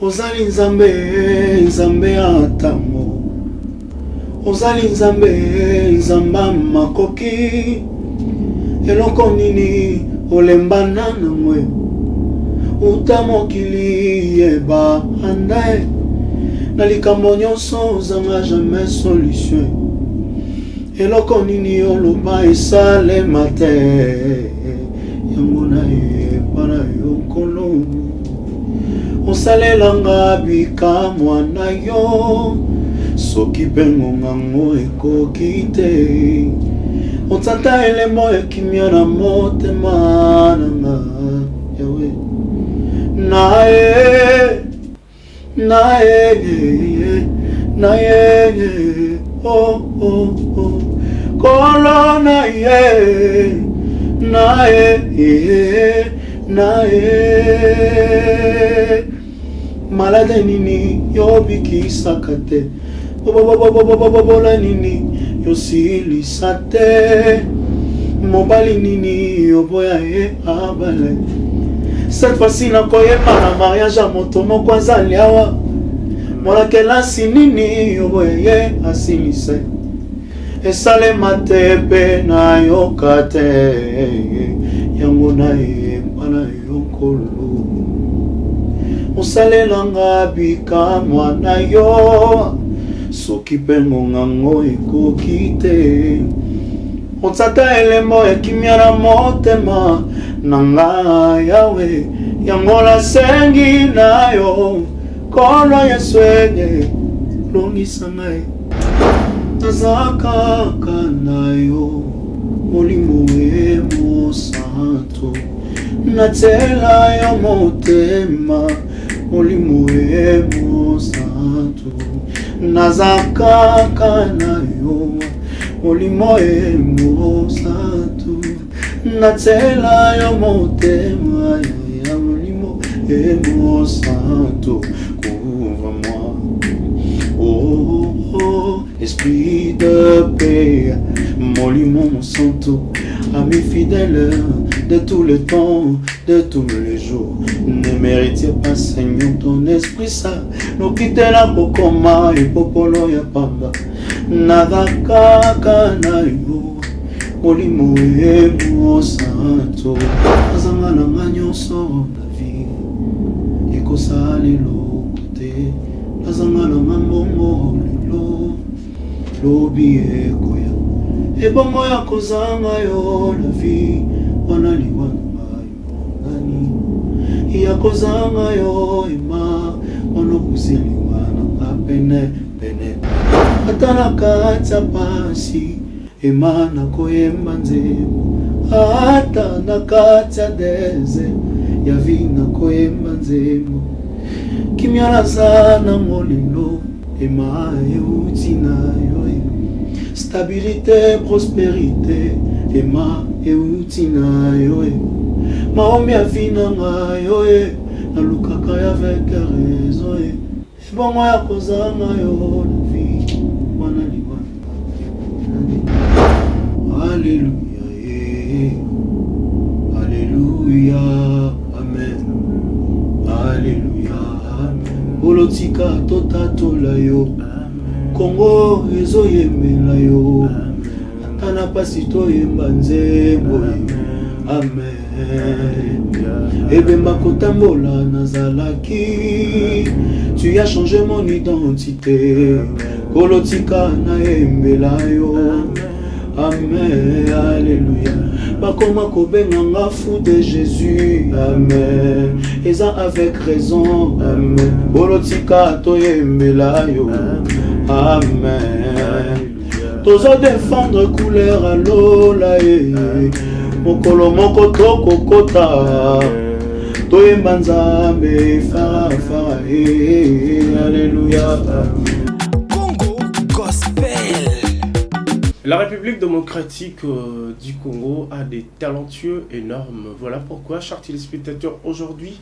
Ozali nzambe, nzambe atamo. Ozali nzambe, nzamba makoki. Eloko nini olembana na mwe. Utamokili yeba andae. Na likambo nyonso zanga jamais solution. Eloko nini oloba esalema te. Yango na yeba na yokolo. Osalelanga bikamwa na yo. Soki pengo ngango ekoki te. Otata elemo ekimia na motema nanga yawe. Nae, oh, oh, oh. Kolo nae. Malade nini yobiki sakate. Bola nini yosili sate. Mobali nini yoboya abale. Cette fois-ci na koyeba na mariage à moto moko azali awa. Mwana kelasi nini yoboya asilise. Esale matepe na yokate. Yango na pana yokolo. Osalelanga bikamwa na yo. Soki pengo ngango ekoki te. Otata elemo ekimia na motema nanga yawe. Yango nasengi na yo. Kono yeswege longisa ngai. Tazakaka na yo. Molimo emo santo. Natela yo motema. Molimo emo santo. Nazakaka na yo. Molimo emo santo. Natela yo motema. Ya molimo emo santo. Couvre-moi. Oh, oh, esprit de paix. Molimo santo. Ami fidèle de tout le temps, de tous les jours. Ne méritiez pas, Seigneur, ton esprit saint. Nous quitter la pokoma et popolo ya pamba. Nada kaka na yo. Molimo emo santo. Azanga na nganyonso la vie. Eko sali lo kote. Azanga na mbongo lilo. Lobi eko ya. Ebongo ya kozanga yo la vie. Wana liwana ngani. Ya kozanga yo ima. Ono kusiliwa na pene pene. Atana kata pasi. Ima na koyemba nzemo. Atana kata deze. Ya vina koyemba nzemo. Kimyala sana molilo. Ima eutina yo. Stabilité, prospérité. Ema eutina yo. Maomi avina nga yo. Nalukaka avec raison. Ebongo ya kozanga yo la vie. Wana liwana. Alléluia. Alléluia. Amen. Alléluia. Amen. Olotika totatola yo. Kongo ezo yemela yo. Atana pasi to yemba nzembo. Amen. Ebemba kotambola nazalaki. Tu as changé mon identité. Kolotika na yembela yo. Amen. Alléluia. Bakoma kobenga nga fou de Jésus. Amen. Eza avec raison. Amen. Kolotika to yembela yo. Amen. Tozo défendre couleur à l'ola. Mokolo moko toko kota. Toye manzambe fara fara. Alléluia. Congo Gospel. La République démocratique du Congo a des talentueux énormes. Voilà pourquoi, chers téléspectateurs, aujourd'hui,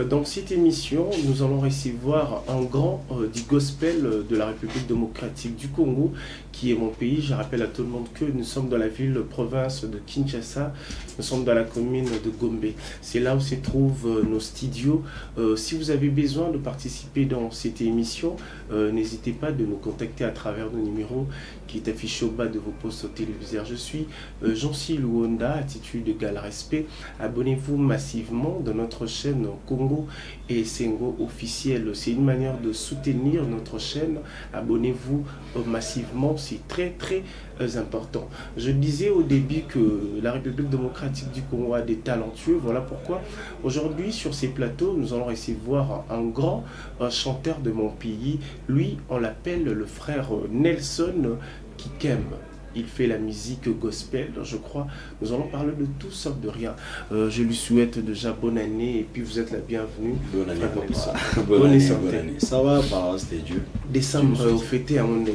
dans cette émission, nous allons recevoir un grand du gospel de la République démocratique du Congo, qui est mon pays. Je rappelle à tout le monde que nous sommes dans la ville-province de Kinshasa. Nous sommes dans la commune de Gombe. C'est là où se trouvent nos studios. Si vous avez besoin de participer dans cette émission, n'hésitez pas de nous contacter à travers nos numéros qui est affiché au bas de vos postes téléviseurs. Je suis Jean-Cy Luonda, attitude égale respect. Abonnez-vous massivement dans notre chaîne Congo et Sengo officiel. C'est une manière de soutenir notre chaîne. Abonnez-vous massivement, c'est très important. Je disais au début que la République démocratique du Congo a des talentueux. Voilà pourquoi aujourd'hui sur ces plateaux, nous allons recevoir un grand chanteur de mon pays. Lui, on l'appelle le frère Nelson Kikem. Il fait la musique gospel, je crois. Nous allons parler de tout sauf de rien. Je lui souhaite déjà bonne année et puis vous êtes la bienvenue. Bonne année, papa. Bonne santé. Bonne année. Ça va, par la grâce de Dieu. Décembre, vous fêtez à mon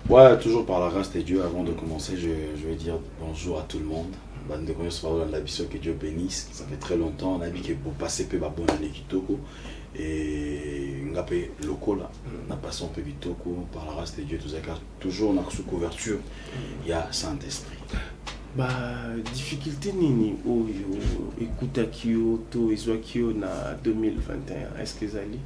Ouais, toujours par la grâce de Dieu. Avant de commencer, je vais dire bonjour à tout le monde. Que Dieu bénisse. Ça fait très longtemps. On a dit que pour passer peu bonne année Kitoko. Et on a payé local là. On a passé un peu Kitoko par la grâce de Dieu. Toujours on a sous couverture. Il y a Saint-Esprit. Bah, difficulté nini oyo écoute kio to ezwakio na 2021. Est-ce que zali?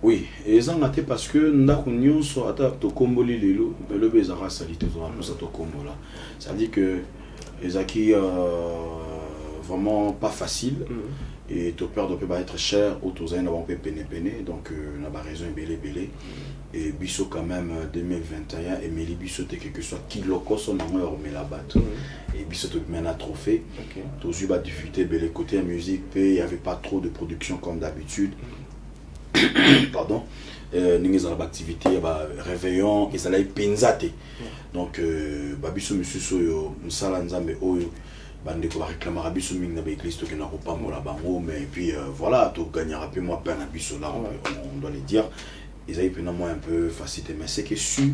Oui, et ça a été parce que nous avons soit to komboli lelo, le bezara salité nous ça to kombo là. Ça dit que les acquis vraiment pas facile et tu peur de pas être cher ou tu n'avons pas peine donc on a pas raison belé et biso quand même 2021 et Meli biso te quelque soit qui loco son nom remet la batte et biso te mène à trophée. Tu as eu pas difficulté belé côté musique, il y avait pas trop de production comme d'habitude. Pardon, nous avons activité, réveillon et ça l'a penzate. Donc, babiso monsieur soyo, musala nzambe oyo, bande ko réclamer babiso ming na l'église to kena pas mola bango, mais puis voilà, to gagner un peu moins peine abiso là, on doit le dire. Ils avaient peine moins un peu facilité, mais c'est que sûr,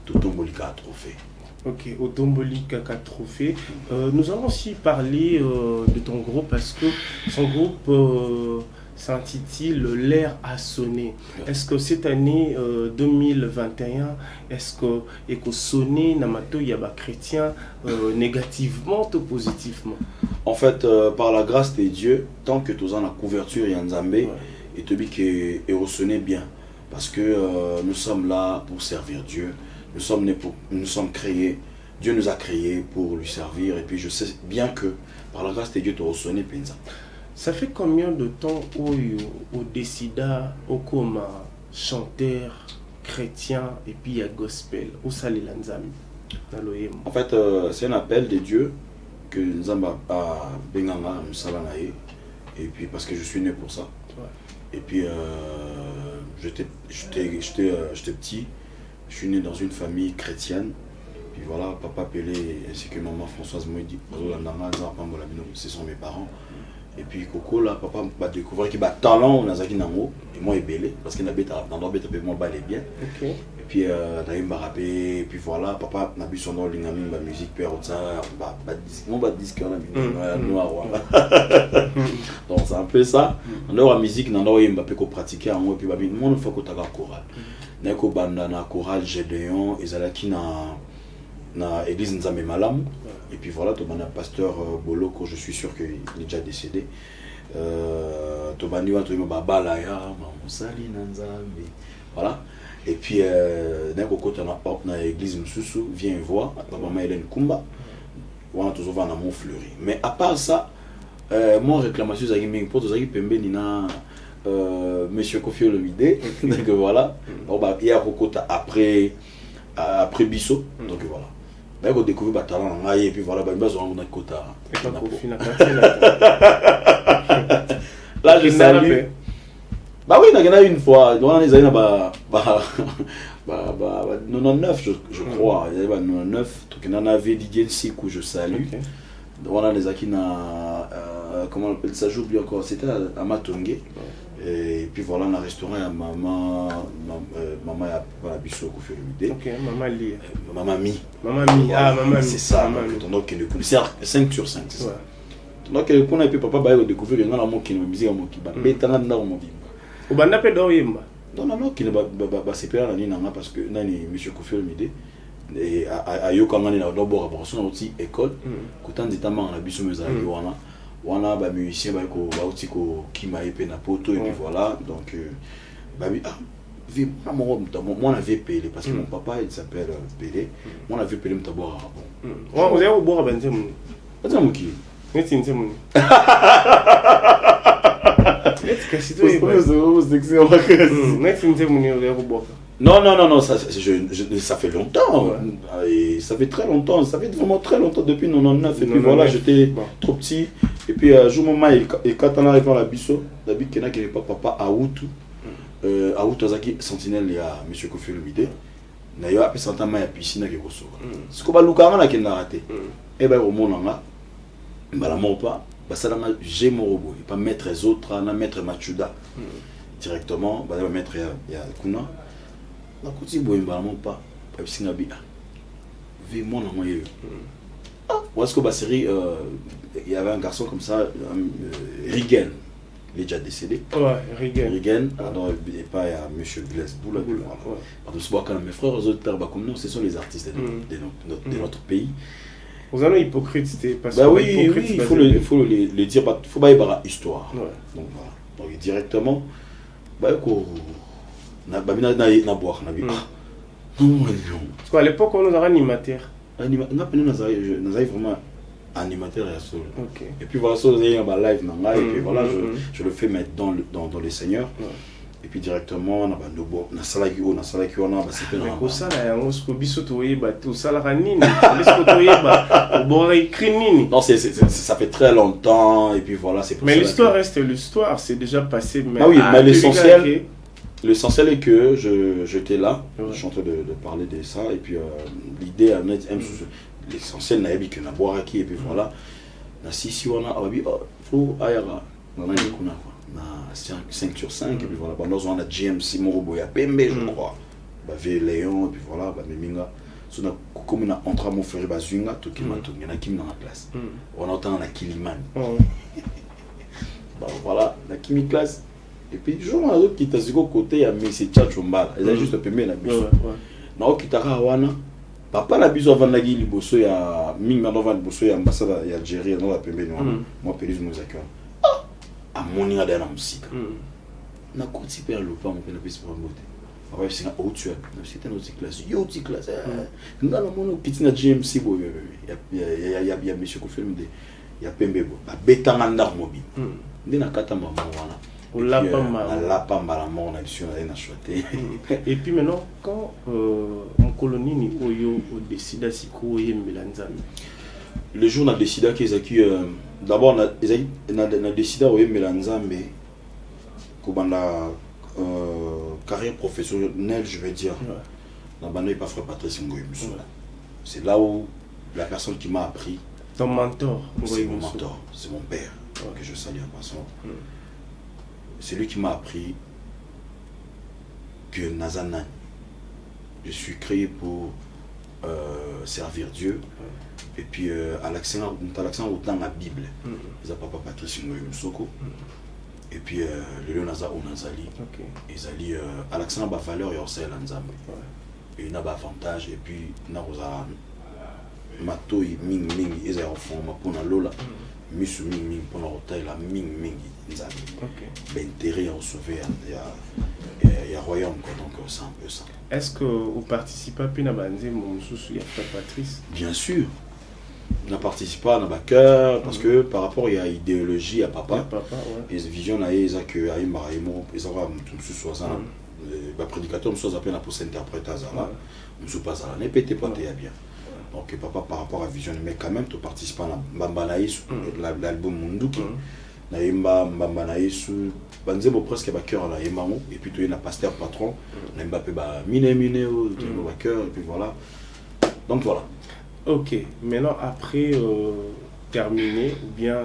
tout tombolika a trophée. Ok, au Tombolika trophée. Nous allons aussi parler de ton groupe parce que son groupe s'intitule L'air a sonné. Est-ce que cette année 2021, est-ce que sonné Namato Yaba chrétien négativement ou positivement? En fait, par la grâce de Dieu, tant que tu as la couverture et Nzambé, et te dit que sonné bien. Parce que nous sommes là pour servir Dieu. Nous sommes créés, Dieu nous a créés pour lui servir. Et puis je sais bien que par la grâce de Dieu, tu as sonné Penza. Ça fait combien de temps au décida comme chanteur chrétien et puis à gospel au Salé Lanzami? En fait, c'est un appel de Dieu que Nzamba a Benganga Msalanae. Et puis parce que je suis né pour ça. Et puis j'étais petit. Je suis né dans une famille chrétienne. Puis voilà, papa Pelé ainsi que maman Françoise Moïdi, ce sont mes parents. Et puis Coco, là, papa m'a découvert qu'il a talent au Nazaki Nango, et moi, il est belé, parce qu'il a moi, bien. Et puis, Naïm m'a rappé, et puis voilà, papa n'a bu son nom, il a mis ma musique, puis mon disque, noir. Donc, c'est un peu ça. On a la musique, on a Mbappé qu'on pratiquait en moi, puis moi, il faut qu'on ait un choral. Nako banda na choral Gédéon ezalaki na église Nzambe Malamu et puis voilà to banda pasteur Boloko, je suis sûr qu'il est déjà décédé. To bandi wa to babala ya mosali na Nzambe. Voilà. Et puis nako kota na église Msusu vient voir maman Hélène Kumba. Wana toujours va na Montfleury. Mais à part ça mon réclamation zaki mingi pour zaki pembeni na Monsieur Kofi Olomide, donc voilà. Bon bah il y a Rokota après Bissot, donc voilà. Bah on découvre bah talent et puis voilà bah on a Kota. Là je salue. Bah oui, il y en a une fois, on les a bah 99 je crois, il y a 99, donc il y en avait Didier Sikou, je salue. On a les Akina comment on appelle ça, j'oublie encore, c'était à Matongé. Et puis voilà, dans le restaurant, il y a maman il y a biso qui fait le midi. Ok, maman li. Maman mi. Maman mi, ah maman mi. C'est ça, donc c'est 5 sur 5, c'est ça. Donc on a pu papa ba découvrir que na mo qui na musique mo qui ba betanga ndako mo bimba. Obanda pe do yemba. Non qui ba c'est pas la nina parce que nani monsieur Kofi Olomide et ayoka ngani na do bora parce qu'on aussi école kotan ditama na biso meza wana ba musicien ba ko ba uti ko kima epe na poto et puis voilà donc ba vi moi on avait Pelé parce que mon papa il s'appelle Pelé moi on avait Pelé mtabora bon on vous avez au bora benzemu attends mon qui neti nzemu non, ça fait longtemps. Ouais. Et ça fait très longtemps, ça fait vraiment très longtemps depuis 99. Et puis voilà, j'étais trop petit. Et puis un jour, maman, et quand on arrive à la bisso, d'habitude, qu'il n'y a pas papa à Outou. À Outou, Zaki, sentinelle, il y a M. Kofi Olomide. D'ailleurs, après, c'est un piscine qui est grosse. Ce qu'on va nous qui n'a raté. Et bien, au monde, on va la mort pas. Ça n'a j'ai mon robot, pas mettre les autres, on a mettre Machuda directement, on va mettre il y a Kuna. La côté boy vraiment pas Singabi. Vu mon nom ou est-ce que la série il y avait un garçon comme ça Rigen, il est déjà décédé. Ouais, Rigen, alors et pas il y a monsieur Blaise Boula. Parce que mes frères aux autres comme nous, ce sont les artistes de notre pays. Vous avez hypocrite, c'était parce que oui, il faut le dire, il faut pas y avoir histoire. Ouais. Donc voilà. Donc directement, bah quoi, na boire, na bien. Non. Parce qu'à l'époque on nous a animateur. Nous avons vraiment animateur et seul. Ok. Et puis voilà, ça vous avez un live nanga et puis voilà, je le fais mettre dans les seigneurs. Ouais. Et puis directement on a bandobo na salaki on a c'est pas ko sala ya ngosko biso toyeba to sala kanini lesko toyeba obora écrit nini. Non ça fait très longtemps et puis voilà c'est pour mais l'histoire reste l'histoire, c'est déjà passé mais oui, mais l'essentiel est que j'étais là, je suis en train de parler de ça et puis l'idée l'essentiel n'a que na boire qui et puis voilà na si on a faut ayara na kuna quoi. 5 sur 5 et puis voilà pendant on a GMC Morobo ya Pembe je crois bah Léon et puis voilà bah Meminga so na comme na entra mon frère Bazunga to qui m'a tourné na kim dans la classe on entend na Kiliman bah voilà na Kimi classe et puis jour on a d'autres qui t'as côté ya Messi Tchachombala ils a juste Pembe na biso na okitaka wana papa na biso avant nagi liboso ya minga no van liboso ya ambassade ya Algérie no la Pembe no moi Pélise Mozakio à mon niveau de la musique. Na côté père le pas mon père plus pour monter. Après c'est un autre c'était une autre classe. Yo petite classe. Dans le monde petit na GMC boy. Il y a monsieur Kofi Olomide. Il y a Pembe bo. Ba betanga ndar mobile. Ndina kata maman wana. La pamba la mort na biso na choité. Et puis maintenant quand mon colonie ni oyo décida siko yembela nzambe. Le jour on a décidé qu'ils accueillent d'abord on a décidé au Mélanzambe comme la carrière professionnelle je vais dire la bande n'est pas frère Patrice Ngoy. C'est là où la personne qui m'a appris ton mentor c'est mon mentor, c'est mon père que je salue en passant. C'est lui qui m'a appris que Nazanan je suis créé pour servir Dieu. Et puis à l'accent autant la Bible ils a papa Patrice Ngoy Musoko et puis le Leonaza Onazali ils ali à l'accent ba valeur yo c'est l'ensemble et il a ba avantage et puis na rosa matoi ming ils a forme pour na lola misu ming pour na hôtel la ming nzambi ben terre en sauver il y a royaume quoi donc c'est un peu ça. Est-ce que vous participez à Pina Banze mon sous Patrice? Bien sûr. On a participé à notre cœur parce que par rapport à l'idéologie à papa, les visions ils ont que ils ont tout soit ça le prédicateur soit appelé pour s'interpréter ça là nous pas ça n'est pété pas bien donc papa par rapport à vision mais quand même tu participes à Mbambanaïs l'album Munduki na imba Mbambanaïs banze bo presque ba cœur là imamo et puis tu es na pasteur patron na Mbappé ba mine au cœur et puis voilà donc voilà. Ok, maintenant après terminer ou bien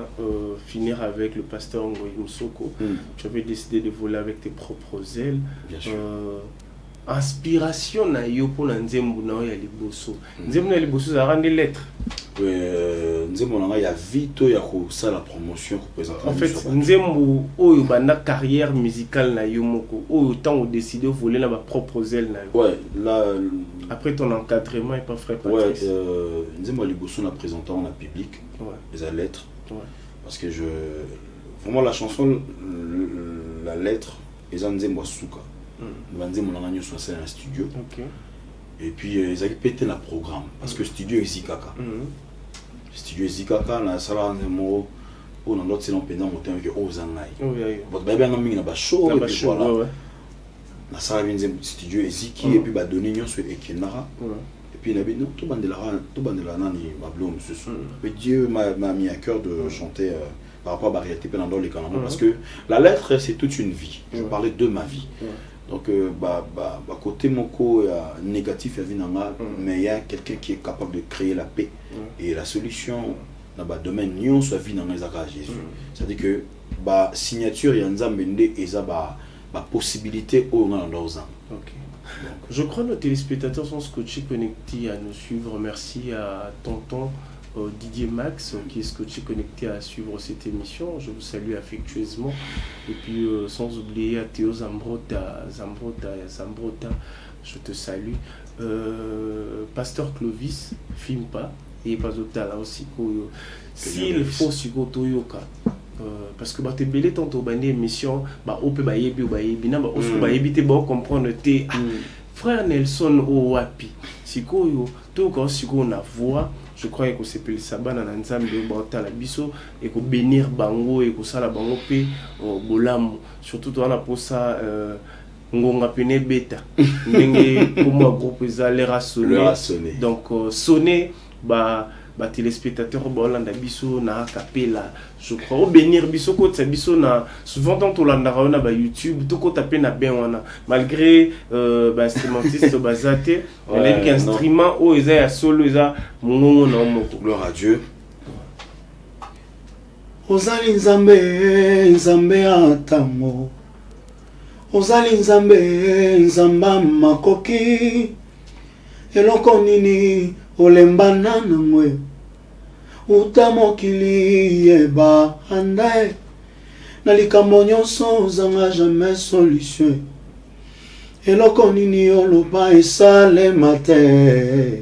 finir avec le pasteur Ngoyi Msoko. Tu avais décidé de voler avec tes propres ailes. Bien sûr. Inspiration na yo pour nzembo na ya liboso. Nzembo na liboso ça rend des lettres. Nzembo na ya vito ya ko ça la promotion représenter. En fait, nzembo oyo banda carrière musicale na yo moko oyo tant décidé voler na ba propres ailes na yo. Ouais, là après ton encadrement et pas frère Patrice. Ouais, nzembo liboso na présentant en public. Ouais. Les lettres. Ouais. Parce que vraiment la chanson la lettre les nzembo suka. Nzembo na nyo soit un studio. OK. Et puis ils avaient pété le programme parce que studio Ezikaka. Studio Ezikaka na sala nzembo on a l'autre c'est l'empendant monter avec Ozangai. Votre bébé a mis na ba show et puis voilà. Na sala nzembo studio Eziki et puis ba donner nyo sur Ekenara. Et puis il a dit non tout bandela nani bablo monsieur. Mais Dieu m'a mis à cœur de chanter par rapport à variété pendant les canons parce que la lettre c'est toute une vie. Je parlais de ma vie. Donc côté moko négatif mais il y a quelqu'un qui est capable de créer la paix et la solution dans le domaine nion soit vie dans les Jésus. C'est-à-dire que signature il y a nzambende et ça possibilité au dans leurs âmes. OK. Je crois que nos téléspectateurs sont scotchés connectés à nous suivre. Merci à tonton Didier Max qui est scotché connecté à suivre cette émission. Je vous salue affectueusement. Et puis sans oublier à Théo Zambrota, je te salue. Pasteur Clovis, filme pas. Et pas là aussi. S'il faut Toyoka. Parce que tu es belé tantôt dans émission, on peut comprendre tes frère Nelson o wapi. Sikoyo, tout quand siko na voix. Je crois que c'est le sabbat dans l'ensemble de Bata biso et que bénir bango et que ça la bango pe bolam surtout toi na pour ça ngonga pene beta ndenge pour moi groupe za les sonner donc sonner téléspectateur Bolanda biso na capella je crois au bénir biso ko tsa biso na souvent tant Olanda na ba YouTube to ko taper na ben wana malgré instrumentiste bazate mais l'instrument o eza ya solo eza mongongo na moko. Gloire à Dieu. Ozali nzambe atamo ozali nzamba makoki eloko nini olembana na mwe utamokili yeba andae na likambo nyonso ozanga jamais solution eloko nini oloba esalema te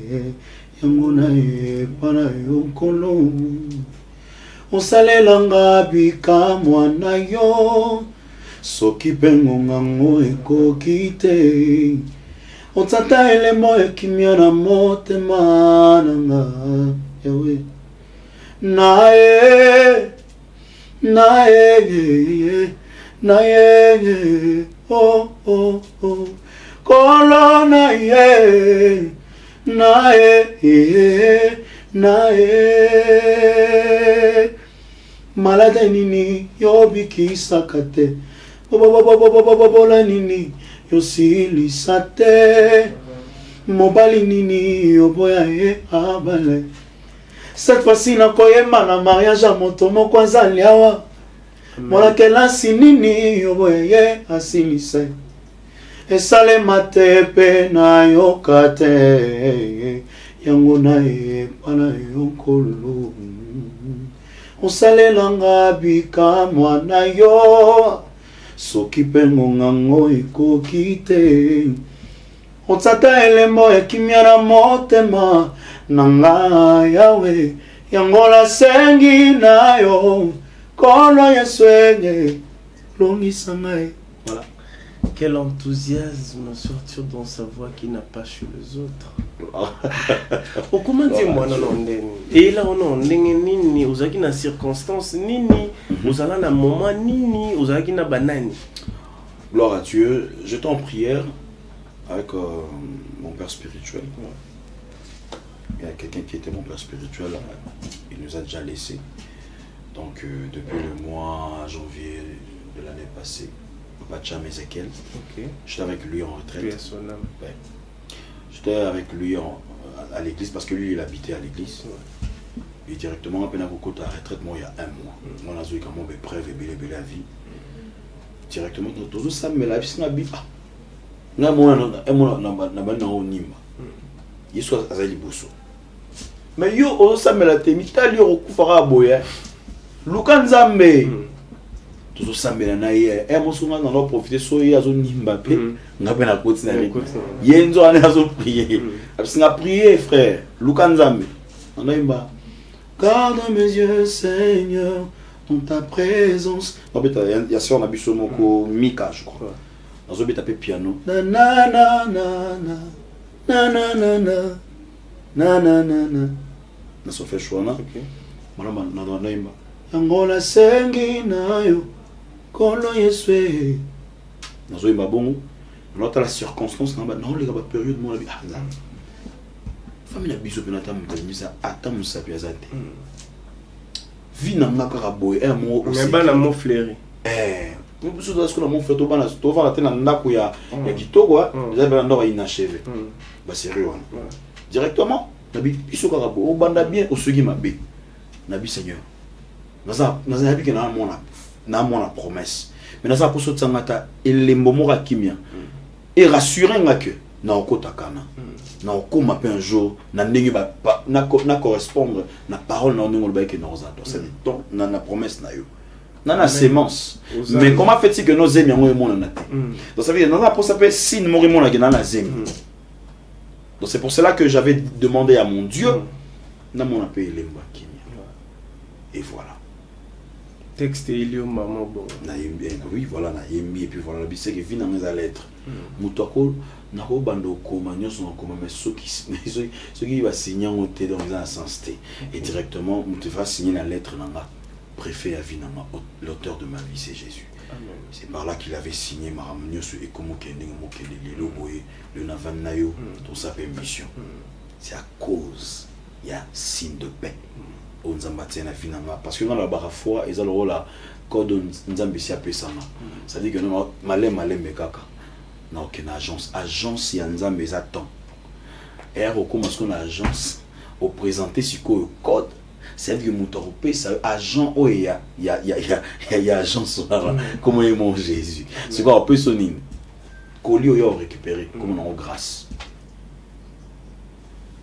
yango na yepa na yo nkolo osalelanga bikamwa na yo soki mpe ngongango ekoki te otata elemo ekimia na motema nanga yawe naye oh kolo naye malade nini yobikisaka te bola nini yosilisa te mobali nini yoboya ye abale cette fois-ci nakoyemba na mariage ya moto moko azali awa molakelasi nini yoboya ye asilisa esalema te mpe nayoka te yango nayepa na yo nkolo osalelanga bikamwa na yo soki mpe ngongango ekoki te otata elembo ekimia na motema na nga yawe yango nasengi na yo nkolo yesu enge longisa ngai. Voilà. Quel enthousiasme sortir dans sa voix qui n'a pas chez les autres. O comment dire moi non et là on nini ozaki na circonstance nini ozala na moment nini ozaki na banani. Gloire à Dieu, j'étais en prière avec mon père spirituel. Il y a quelqu'un qui était mon père spirituel, il nous a déjà laissés. Donc depuis le mois janvier de l'année passée, Papa Cham Ezekiel, j'étais avec lui en retraite. Ouais. J'étais avec lui à l'église parce que lui il habitait à l'église. Et directement, on a beaucoup de retraite, moi, il y a 1 mois. On a joué comme on preuve et la vie. Directement, tout ça, mais la vie, c'est une vie. Nga moi na onimba yesu azali boso mais yo osamela te mitali yo kufaka boya luka nzambe tuzo sambela na ye mosunga na profiter so ye azo nimba pe ngape na koti na yenzo ane azo prier abisinga prier frère luka nzambe anaimba garde mes yeux Seigneur dans ta présence il y a sur na biso moko Mika je crois. Dans un tapé piano. Na na na na na na na na na na na na na. Na so fait choix na. Mama na na naimba. Angola sengi nayo. Kolo yeswe. Na zo imba bongo. On a la circonstance na ba non les gars période moi la ah. Famille na biso penata mutamisa atamusa piazate. Vie na ngaka boy mo aussi. Mais ba na mo fléri. Nous sommes dans mon frère Tobana, Tova la Naku ya Kitoko, déjà ben on inachevé. Bah sérieux. Directement, nabi iso karabo, o banda bien o sugi mabe. Nabi Seigneur. Naza nabi que na mona promesse. Mais naza pour so tsangata elembo moka kimia. Et rassurer nga que na okota kana. Na okoma pe un jour na ndenge ba na correspondre na parole na ndenge ba que na oza. C'est donc na promesse na yo. Nana sémence. Mais comment fait-il que nos amis ont eu mon anaté? Donc ça veut dire, non, pour ça peut signe mon mon nana zemi. Donc c'est pour cela que j'avais demandé à mon Dieu, na mon appel lemba kimia. Et voilà. Texte Elio maman bon. Oui, voilà, na yembi et puis voilà, la bise qui vient dans mes lettres. Moutako na ko bando koma nyoso na koma mais ceux qui va signer au té dans un sens té et directement on te va signer la lettre nanga. Préfet à Vinama, l'auteur de ma vie, c'est Jésus. C'est par là qu'il avait signé Maramniosu et Komokende, le Navanayo, tout ça fait mission. C'est à cause, il y a signe de paix. Parce que dans la barafoi, ils ont le rôle à code Nzambisi à Pesana. Ça veut dire que nous, malem Mekaka, n'a aucune agence. Agence, il y a Nzambé attend. Et on commence qu'on a agence, au présenter ce code. C'est que mon torpé, c'est agent, oh, il y a agence, comment est mon Jésus. C'est quoi, on peut sonner. Colis, on a récupéré, comme on a grâce.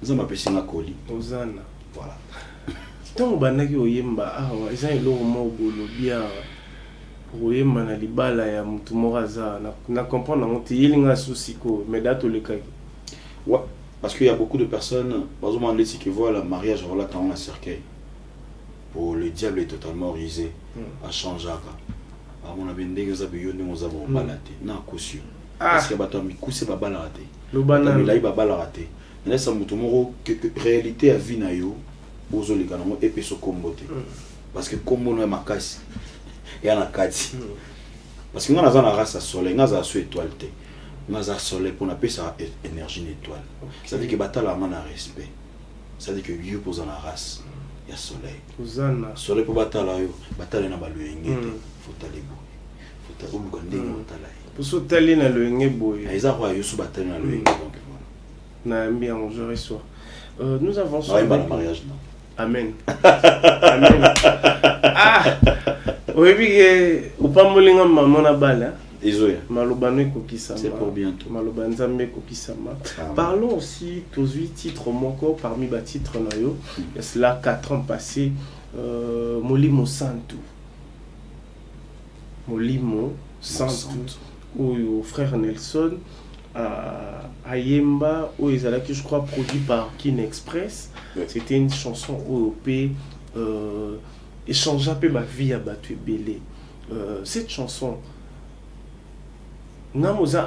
Nous avons appelé ça colis. Hosanna. Voilà. Tant que banaki oyemba, ils ont eu le mot bien. Oyemba na libala ya mutu moraza, na comprendre na monte yelinga susiko, mais dato le kaki. Ouais, parce qu'il y a beaucoup de personnes, par exemple, qui voient le mariage, voilà, quand on a cercueil. Pour le diable est totalement risé à changer. À mon avis, nous avons balaté. Non, caution. Parce que Batomi Kousse va balater. Le banane. Là, il va balater. Mais ça me tombe réalité à Vinayo, Bozo les canons et Peso Kombote. Parce que comme on a ma casse, il y a la casse. Parce que nous avons la race à soleil, nous avons la étoile. Nous avons la soleil pour appeler ça énergie étoile. Ça veut dire que Batal a un respect. Ça veut dire que Dieu pose dans la race. Il y a soleil. Hosanna. Soleil pour bataille na baluenge. Faut aller boy. Faut aller au Gandé au Talai. Pour se taler na luenge boy. Ils ont eu sous bataille na luenge donc voilà. Na bien je reçois. Nous avons sur le mariage non. Amen. Amen. Oui bien au pas molinga maman na bala. C'est pour bientôt. Parlons aussi tous 8 titres encore parmi les titres nayo. Il y a cela 4 ans passés. Molimo Santo. Molimo Santo. Où frère Nelson Ayemba où ils allaient que je crois produit par Kin Express. C'était une chanson OOP échange un peu ma vie à battu belé. Cette chanson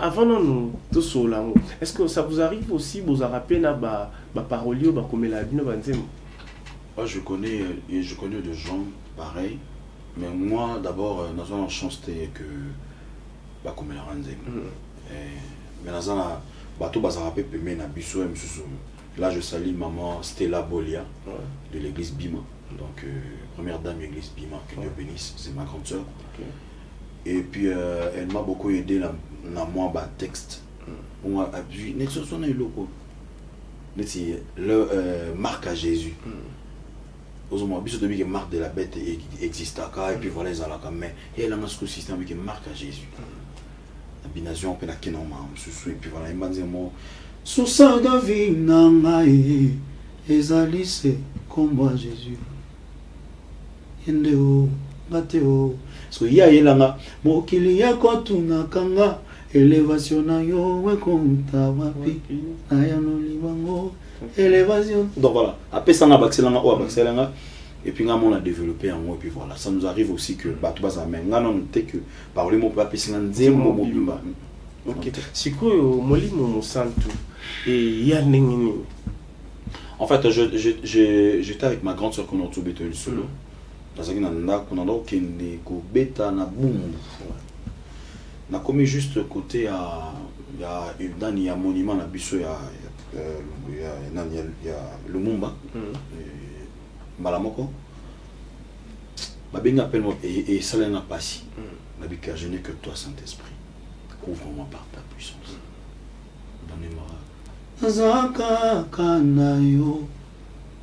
avant nous tous est-ce que ça vous arrive aussi vous a rappelé na ba parolio ba comme la bino banzem? Moi je connais de gens pareils mais moi d'abord nous avons chance que ba comme la banzem mais nous avons bateau ba rappelé pemé na biso et msusu. Là je salue maman Stella Bolia de l'église Bima donc première dame de l'église Bima que Dieu bénisse, c'est ma grande sœur. Et puis elle m'a beaucoup aidé dans moi bas texte. Moi appui net sur son loco. Le marque à Jésus. aux hommes biso de marque de la bête existe et puis voilà les alaka mais et là ce système qui marque à Jésus la bination on peut la kenoma et puis voilà imbanzemo susa davina ngai ezalise comme Jésus endeo bateo so ya yelanga mokili yako tunakanga élévation na yo wekonta wapi ayano libango élévation donc voilà après ça na baxelanga ou baxelanga et puis on a développé en moi et puis voilà ça nous arrive aussi que bato bazame ngana noté que par les mots pas pisina nzembo mobimba OK sikoyo molimo mosantu et ya nengini en fait j'étais avec ma grande sœur qu'on a tout béton solo dans un nanda qu'on a donc kende ko beta na bumbu na commis juste côté à il y a un monument na biso ya Lumumba Malamoko Babinga appelle moi et ça n'a pas si Babika je n'ai que toi Saint-Esprit couvre-moi par ta puissance Zaka kanayo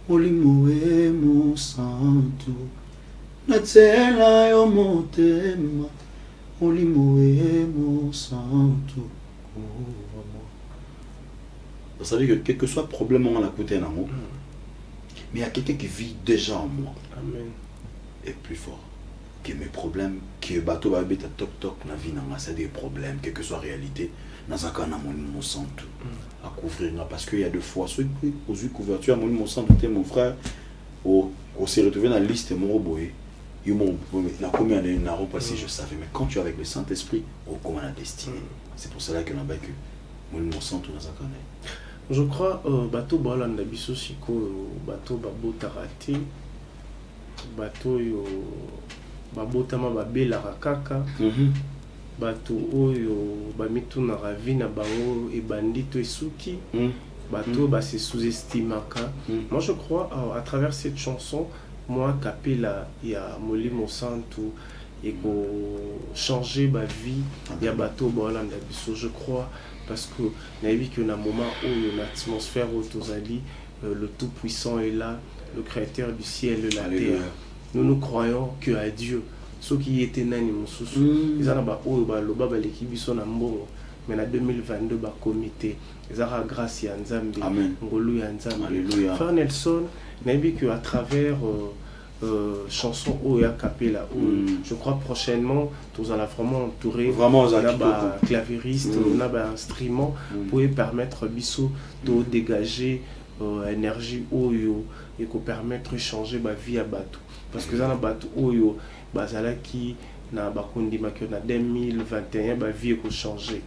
Olimoe mo santo Natsela yo motema Olimoe mo santo vous savez que quel que soit le problème on a côté en amour mais il y a quelqu'un qui vit déjà en moi. Amen. Et plus fort que mes problèmes, que bateau va être toc toc, la vie n'a pas des problèmes, quelle que soit la réalité, dans un cas mon sang à couvrir parce qu'il y a deux fois ceux qui aux yeux couverture à mon sang mon frère au s'est retrouvé dans la liste mon boy ils m'ont la combien d'années n'a pas si je savais mais quand tu es avec le Saint-Esprit au comment la destinée c'est pour cela que n'a que mon sang tout dans un cas. Je crois bateau balanda biso siko bateau babota raté bateau yo babota ma babela rakaka bateau oyo bamituna ravina bango et bandito esuki bateau ba se sous-estimaka. Moi je crois à travers cette chanson moi capella ya molimo santo et ko changer ma vie ya bateau balanda biso je crois parce que naïvi que na moment où l'atmosphère autozali le tout-puissant est là le créateur du ciel et de la terre nous nous croyons que à Dieu ceux qui étaient nani mususu ils ana ba oyo ba loba ba lekibiso na mbongo mais na 2022 ba comité ezara grâce ya nzambe ngolu ya nzambe alléluia Frère Nelson naïvi que à travers chanson Oya Capella je crois prochainement tous allons vraiment entourer vraiment clavieriste on a instrument pour permettre biso de dégager énergie Oyo et qu'on permettre de changer ma vie à bateau parce que ça na bateau Oyo bazala qui na bakundi makyo na 2021 ba vie ko changer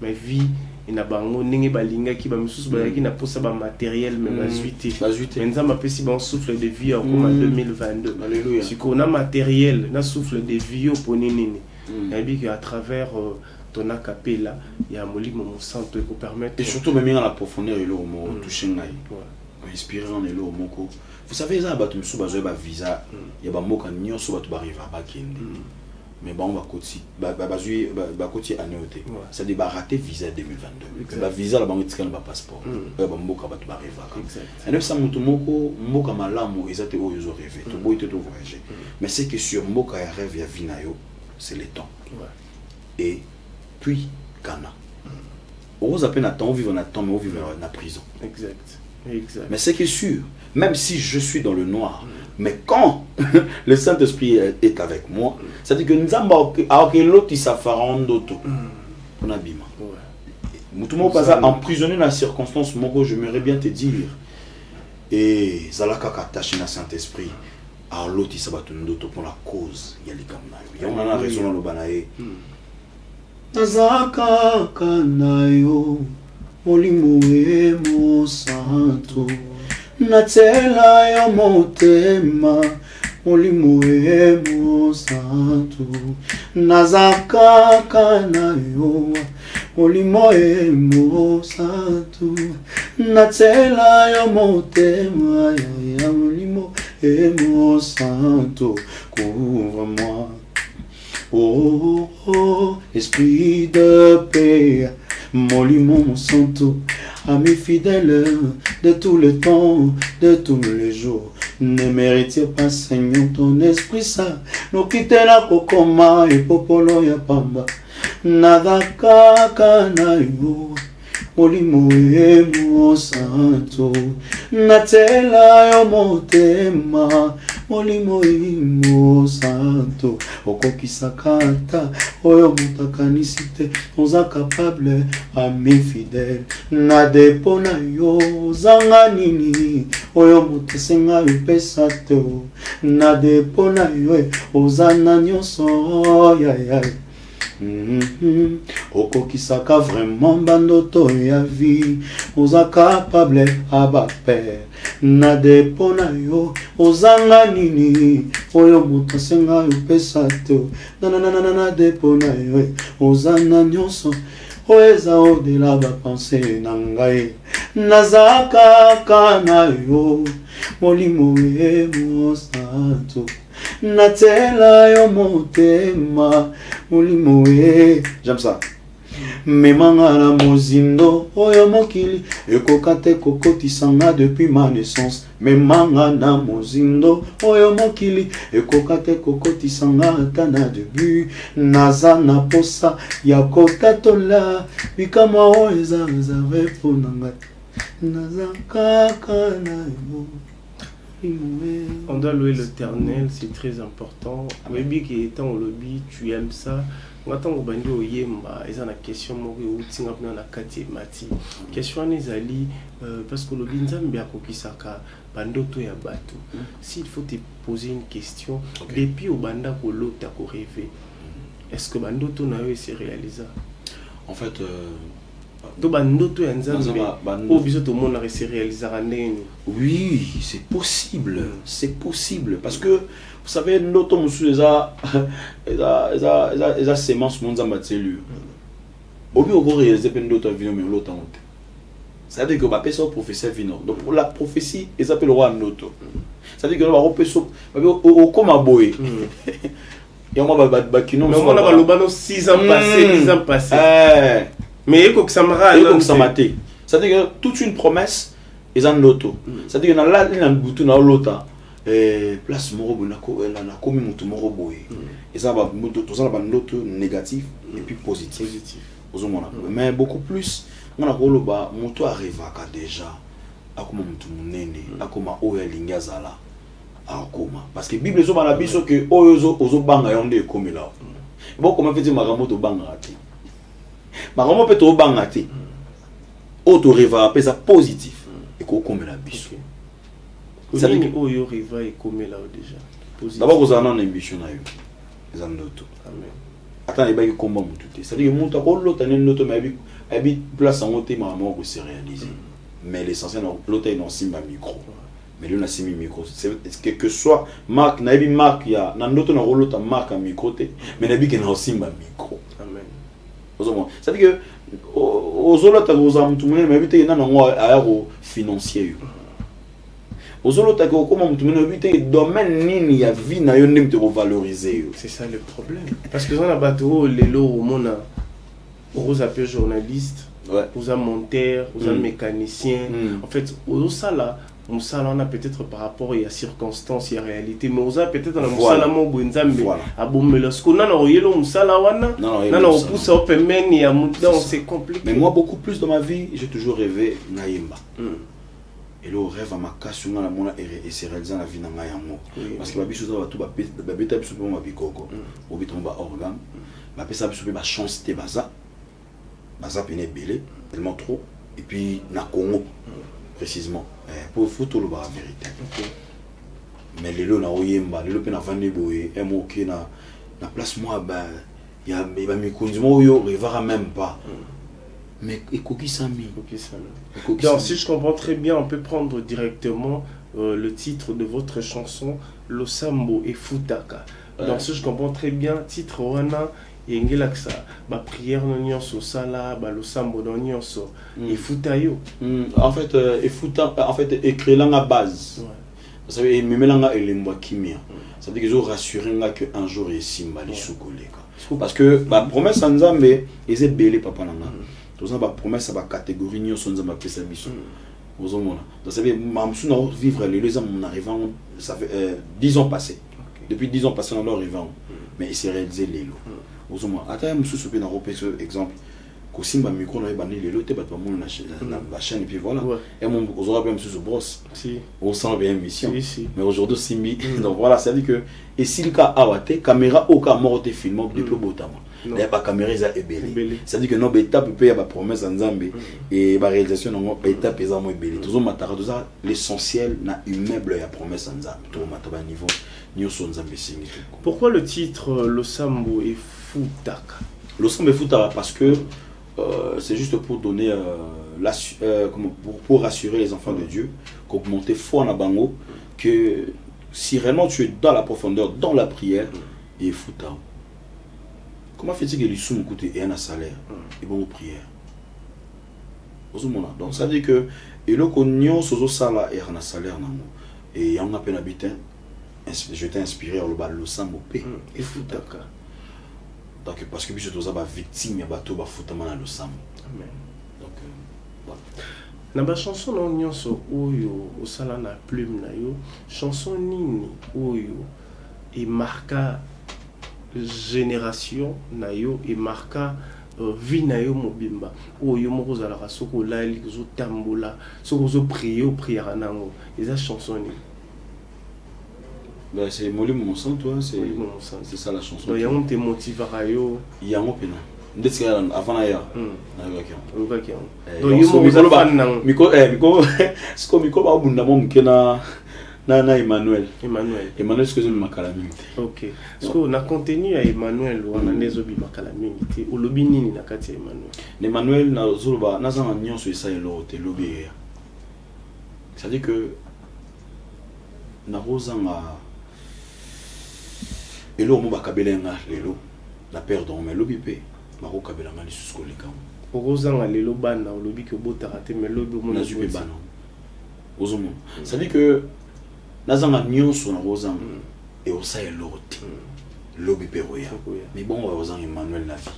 ma vie ina bango ningi balinga ki ba misusu ba ki na posa ba matériel mais bazuité nzamba pesi ba souffle de vie en comme 2022 alléluia si qu'on a matériel na souffle de vie pour nini na bi que à travers ton acapella il y a molimo mon santo pour permettre et surtout même dans la profondeur et le mot toucher ngai inspirer en elo moko vous savez ça ba tu misusu ba zo ba visa ya ba moka nyoso ba tu ba arriver ba kende mais bon va côté ba côté annoté ça dit ba rater visa 2022 ba visa la bango tikana ba passeport ba mboka ba tu ba arriver et ne ça mutu moko mboka malamu ezate oyo zo rêver to boy to voyager mais c'est que sur mboka ya rêve ya vinayo c'est le temps et puis Ghana on à peine attend vivre en attend mais on vivre en prison exact mais c'est que sûr même si je suis dans le noir mais quand le Saint-Esprit est avec moi, c'est-à-dire que nous avons l'autre d'auto. On a bima. Mutumo pas emprisonné dans la circonstance, Mogo, j'aimerais bien te dire. Et Zalaka attaché dans le Saint-Esprit. Alors l'autre il s'abat d'auto pour la cause. Il y a les gamna. On a raison dans le banae. Zalaka kanayo, molimoe mo santo. Natsela yo motema molimoe mo santo nazaka kanayo molimoe mo santo natsela yo motema ya molimoe mo santo couvre-moi oh esprit de paix molimo mo santo ami fidèle de tout le temps, de tous les jours. Ne mérite pas, Seigneur, ton Esprit Saint. Nous quitter la kokoma et popolo ya pamba. Nada kaka na yo. Molimo emo santo. Natela yo motema. Molimo emo santo. Okokisakata. Oyo mutakanisite. Oza capable, ami fidèle. Na depona yo. Zanga nini. Oyo mutasenga yo pesato. Na depona yo. Ozana nyonso. Ya. Okokisaka vraiment bandoto ya vie. Oza capable aba père. Na depona yo. Ozanga nini. Oyo mutasenga yo pesato. Na depona yo. Ozana nyonso. Oeza odela ba pensée na ngai. Nazaka kana yo. Molimo emo santo. Natela yo motema. Molimo e. J'aime ça. Memanga na mozindo oyo mokili ekokate kokotisanga depuis ma naissance. Memanga na mozindo oyo mokili ekokate kokotisanga tana début. Naza na posa ya kotatola bikama oyo eza réservé ponanga. Naza kaka na yo. On doit louer l'Éternel, c'est très important. Webi qui est en lobby, tu aimes ça. Quand on va au yemba, ils ont la question mori ou tinga pena na kati mati. Question nezali parce que lobby nzambe akokisaka bandoto ya bato. S'il faut te poser une question, depuis au banda ko lota ko rêver. Est-ce que bandoto na yo se réalisa? En fait oui, c'est possible. C'est possible. Parce que, vous savez, nous sommes les sémences monde en matériel. Au lieu de réaliser que nous avons l'autre. C'est-à-dire que nous avons professeur vino. Donc, pour la prophétie, ils appellent le roi Noto. C'est-à-dire que nous avons au coma boy. Et on va battre. Mais on va 6 ans passés, 10 ans passés. Mais il faut que ça me râle. C'est-à-dire que toute une promesse est en auto. C'est-à-dire que dans la ligne de l'auto, place moro na komi mutu moro boy. Et ça va tout ça va l'auto négatif et puis positif. Mais beaucoup plus on a ko loba mutu arriva ka déjà akoma mutu munene akoma oya lingazala akoma parce que Bible zo bana biso que oyo ozo banga yonde komi là. Bon comment fait makambo to banga ati. Makambo peut to banga ati. Auto riva pesa positif et ko comme la biso. Ça dit que oyo riva et comme là déjà. D'abord vous en avez une ambition na yo. Les andoto. Amen. Attends, il va y combat mutu. C'est-à-dire que monta ko l'autre ne l'autre mais abi place en côté maman ko se réaliser. Mais l'essentiel l'autre non simba micro. Mais lui na simi micro. C'est que soit marque na bi marque ya na l'autre na l'autre marque en micro té mais na bi que na simba micro. Amen. C'est-à-dire que aux autres aux amtumene mais bité na ngo aéro financier. Aux autres comment amtumene bité domaine nini ya vie na yo ndem te valoriser. C'est ça le problème. Parce que dans la bateau les lots au monde aux appels journalistes, aux monteurs, aux mécaniciens. En fait, aux ça là on a peut-être par rapport à circonstances et à réalité mais on a peut-être dans musala mo bonzambe abomela ce qu'on a na yelo musala wana na on pousse au pemen ya muda on c'est compliqué. Mais moi beaucoup plus dans ma vie j'ai toujours rêvé naimba et le rêve à ma casse na mona et c'est réalisé dans la vie na yango parce que babiso za batu ba beta biso ba bikoko obitomba organe ba pesa biso ba chance te baza pene belé tellement trop et puis na Congo précisément pour photo le la vérité. Mais les lots na oyemba les lots pe na vande boye emoke na place moi ba ya ba mikundimo yo revara même pas. Mais ekoki sami. Donc si je comprends très bien on peut prendre directement le titre de votre chanson Losambo et Futaka. Donc si je comprends très bien titre wana yengelaksa ba prière no nyonso sala ba losambo no nyonso et futayo en fait et futa en fait écrit la base ça veut memelanga elembo kimia ça veut dire que je rassurer que un jour et simba les soukoleka parce que ba promesse nzambe eze belé papa nanga Tous les promesses à catégorie nous sont dans pesa biso. Donc ça veut dire vivre les en arrivant ça fait 10 ans passés. Depuis 10 ans passés on arrivant mais il s'est réalisé les lots. Ozoma ata musu sope na repé ce exemple. Kosimba micro na bandi les lots te battre mon la chaîne et puis voilà. Et mon ozora bien musu brosse. Si. On sent bien mission. Mais aujourd'hui Simbi donc voilà ça veut dire que et si le cas awate caméra au cas mort te film depuis botama. Il n'y a pas de caméra, il y a ébélé. C'est-à-dire que nos étapes, il y a des promesses en Zambie et la réalisation de l'étape est ébélé. Tout ça, l'essentiel, il y a immeuble et la promesse en Zambie. Tout le niveau, nous sommes en Zambie. Pourquoi le titre Le Sambo est Futaka? Le Sambo est Futaka parce que c'est juste pour donner, pour rassurer les enfants de Dieu, qu'augmenter foi en Abango, que si réellement tu es dans la profondeur, dans la prière, il est Futaka. Comment fait-il que les sous coûtent et un salaire et bon prière? Donc ça veut dire que et le cognon sozo sala et un salaire et y a un appel habitant. Je t'ai inspiré au bal le sambo p et futaka. Donc parce que je dois avoir victime et bateau ba futama na le sambo. Amen. Donc voilà. Na ba chanson na nyonso oyo osala na plume na yo chanson nini oyo et marqua génération na yo et marqua vie na yo mobimba oyo moko zala soko lali zo tambola soko zo prier o prière nango eza chanson ni ben c'est Molimo mon sang toi c'est ça la chanson donc yango te motivera yo yango pena ndetsika avant na ya na yoka donc yo mo za fan nango miko siko miko ba bunda mo mkena na Emmanuel ce que je makala mingi. OK. Parce que na contenu à Emmanuel on a des obi makala mingi. O lobi nini na kati Emmanuel na zoloba na za nyonso isa elo te lobi. C'est-à-dire que na rozanga elo mo bakabelenga lelo la perdon mais lobi pe ba ko kabelanga lisusko lekam. O rozanga lelo bana o lobi ke botara te mais lobi mo na jupe bana. Ozomo. C'est-à-dire que nazanga nyonso na rozanga et au sa elote lobi peroya mais bon rozanga Emmanuel na vie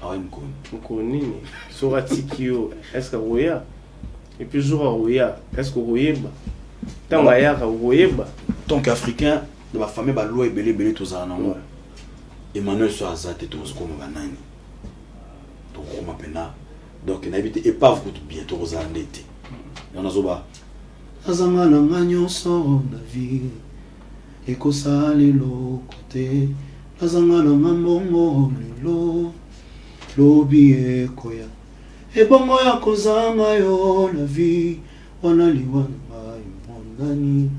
awa mko nini sorati kio est-ce que roya et puis jour roya est-ce que royeba tanga ya royeba tant qu'africain de ma famille ba loi belé tozana nango Emmanuel so azate to ko banani to ko mapena donc na habité épave ko bientôt rozanga ndete yana zoba azanga na nyonso na vie ekosali lokote azanga na mbongo lelo lobi ekoya ebongo ya kozanga yo la vie wana liwana imondani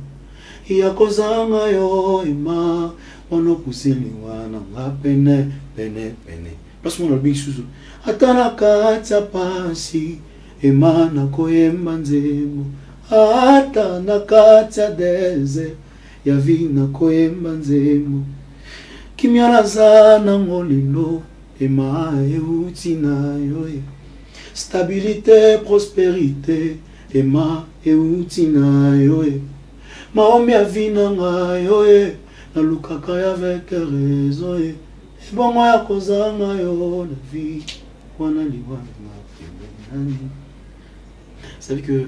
ya kozanga yo ema wana kusili wana ngapene pene parce mon lobi susu atana katsa pasi ema na koyemba nzembo ata nakatya deze ya vina koyemba nzembo kimya zana ngolilo ema euti na yo stabilité prospérité ema euti na yo maombi ya vina nga yo na lukaka ya avec raison ebongo ya kozanga yo na vie wana liwana nani ça veut que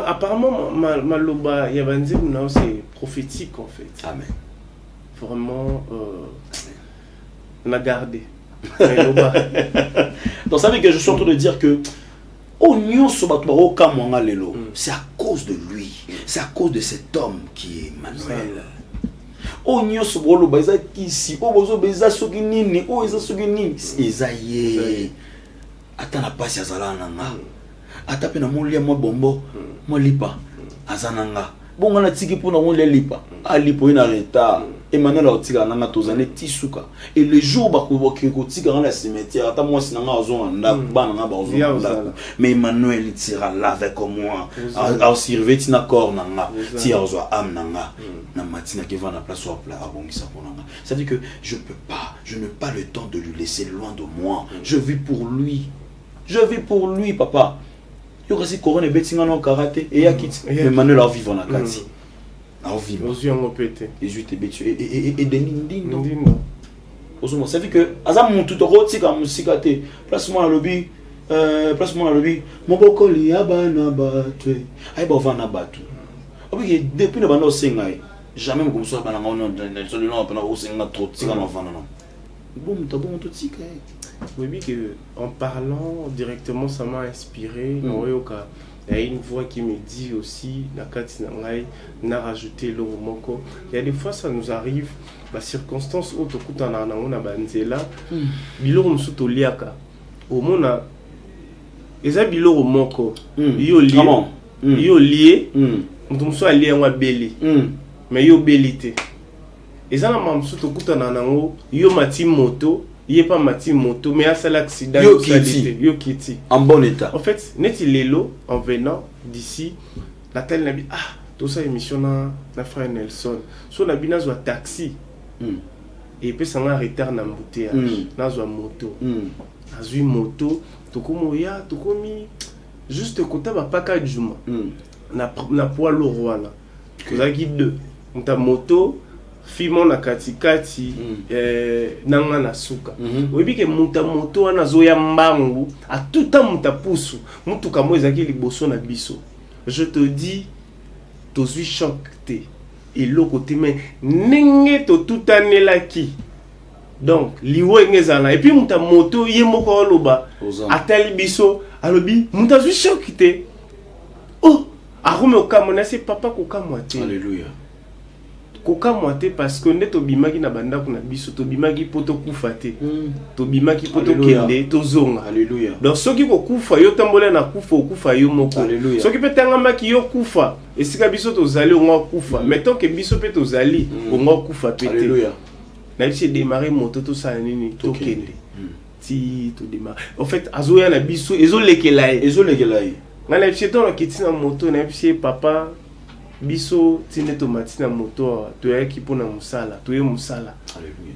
apparemment Maloba Yabanzim c'est prophétique en fait. Amen. Vraiment on a gardé. Donc ça veut que je suis en train de dire que c'est à cause de lui, c'est à cause de cet homme qui est Emmanuel. Onyo sobolo baza kisi o bozo beza soki nini o eza soki nini ezaye ata na pasi azala nanga ata pe na molia mo bombo mo lipa azananga bonga na tiki pona mo lipa alipo ina retard Emmanuel otika nanga tozane tisuka et le jour ba ko tika na cimetière ata moi sinanga azonga bana nga ba azonga mais Emmanuel tira là avec moi a servi tina corps nanga ti azo am nanga na matina qui va na place au plat abongisa ponanga ça dit que je n'ai pas le temps de lui laisser loin de moi je vis pour lui papa yo kasi corona betinga no karaté et ya kit Emmanuel a vivre na kati a vivre aux yeux ont pété et je t'ai bétu et de nindino ça fait que azam mon tout roti comme musicate place-moi le lobby place-moi le lobby mon bokoli abana batwe ay ba vana batu obi depuis le bando singai jamais me comme ça bana non non pendant au singa trop tika no vana non bon tout tika. Oui, que en parlant directement, ça m'a inspiré. Il y a une voix qui me dit aussi, n'a rajouté le moko. Il y a des fois, ça nous arrive, la circonstance où tu as un banzela, biloro msuto liaka. Au mona, eza biloro moko. Yo lié, mtumso lié en belé. Mais yo belité. Eza na mamsuto kutana nango, yo mati moto. Il n'y a pas mati moto, mais il y a l'accident. Yo Kitty. En bon état. En fait, net il est là, en venant d'ici, la telle n'a dit, ah, tout ça émission na frère Nelson. So na bina zo taxi. Et puis ça m'a retard na embouteillage. Na zo moto. Na zo moto, to komo ya, to komi juste côté ba paka juma. Na poids lourd wana. Kozaki deux. On ta moto Fimo na katikati nanga na suka. Oyebi ke muta moto wana zoya mbangu a tuta muta pusu mutuka mo ezaki liboso na biso. Je te dis tozwi choc te eloko te mais nenge to tutanelaki. Donc liwo ngezana et puis muta moto ye moko loba atali biso alobi muta zwi choc te. Oh arome okamona c'est papa kokamwa te. Alléluia. Koka moite parce que net obimaki na banda kuna biso to bimaki poto kufa te to bimaki poto kende to zonga. Alléluia. Donc soki ko kufa yo tambola na kufa okufa yo moko. Alléluia. Soki pe tangama ki yo kufa esika biso to zali onga kufa mettons que biso pe to zali onga kufa pete. Alléluia. Na biso démarrer moto to sa nini to kende ti to démarrer en fait azoya na biso ezolekelaye ngana biso to na kitina moto na biso papa biso tine tomati na moto to yaki pona musala to ye musala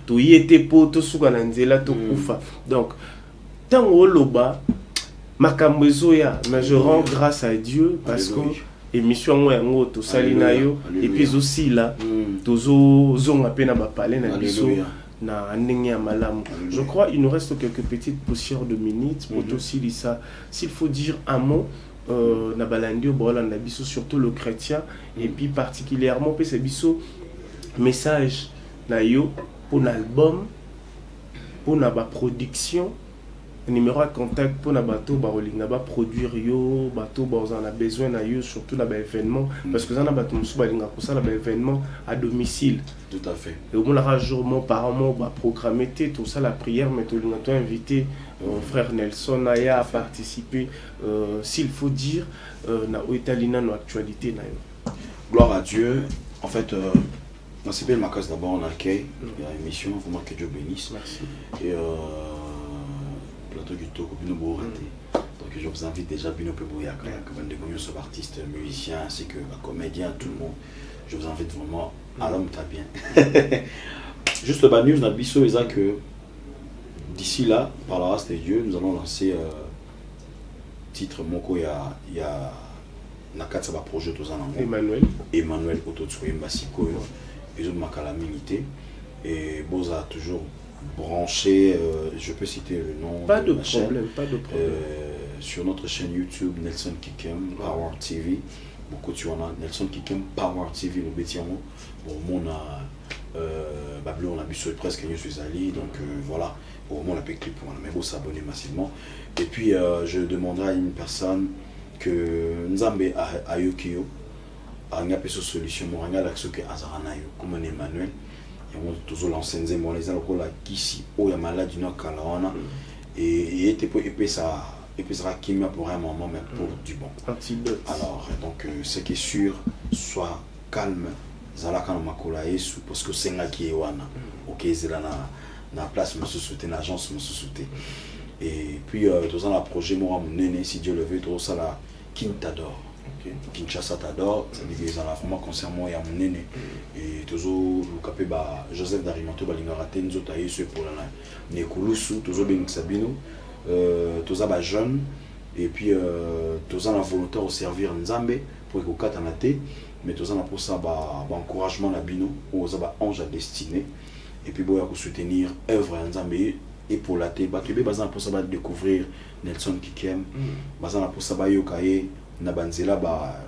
to yete po to suka na nzela to kufa. Donc tango oloba makambo ezoya mais je rends grâce à Dieu parce que émission mo yango to sali na yo et puis aussi là tozo zonga pe na ba parler na biso na ndenge ya malamu. Je crois il nous reste quelques petites poussières de minutes pour aussi dire ça. S'il faut dire un mot na balandio bolanda biso surtout le chrétien et puis particulièrement pe biso message na yo pour l'album pour na ba production numéro de contact pour na bato ba rolinga ba produire yo bato ba on a besoin na yo surtout na ba événement parce que ça na bato musu balinga ko ça na ba événement à domicile. Tout à fait. Et au moins la journée par mois ba programmer tout ça la prière mais tout le temps invité frère Nelson Aya a participé s'il faut dire na Italina no actualité na yo. Gloire à Dieu. En fait c'est bien ma cause d'abord on accueille la émission vraiment que Dieu bénisse. Merci. Et plateau du Toko Bino Bourate. Donc je vous invite déjà Bino Peboyaka, comme un artiste, musicien, ainsi que comédien, tout le monde. Je vous invite vraiment à l'homme t'as bien. Juste bad news, notre biso est que d'ici là, par la race des dieux, nous allons lancer titre Moko il y a Nakatsa projet tous en Emmanuel Ototsuye Mbasiko ils ont marqué la milité et Boza toujours branché, je peux citer le nom pas de problème, pas de problème. Sur notre chaîne YouTube Nelson Kikem Power TV, beaucoup tu en as Nelson Kikem Power TV le bétiamo. Bon mon a Bablo on a vu sur presque je suis allé donc voilà au moins la clip pour mais bon s'abonner massivement et puis je demanderai à une personne que Nzambe a Yokio a une solution moi regarde l'action que Azarana yo comme Emmanuel. Toujours l'ancien zémo les alcool la kisi o ya maladie no kalaona et était pour épée ça épisera kimia pour un moment mais pour du bon antidote. Alors donc ce qui est sûr soit calme zalaka na makola yesu parce que c'est nga qui est wana OK zela na place me soutenir l'agence me soutenir et puis tous en la projet moi mon si Dieu le veut tout ça la Quintador. Kinshasa t'adore, ça veut dire qu'ils ont vraiment concernant et à mon aîné. Et toujours le capé Joseph d'Arimanto Balingaraté nous autres aïeux pour la Nekulusu, toujours bien Sabino, toujours ba jeune et puis toujours la volonté de servir Nzambe pour que katanate, mais toujours pour ça encouragement la bino aux ange à destiné et puis boya ko soutenir œuvre nzambe et pour la té bato be bazana pour ça va découvrir Nelson Kikem bazana pour ça ba yokaye na banzela ba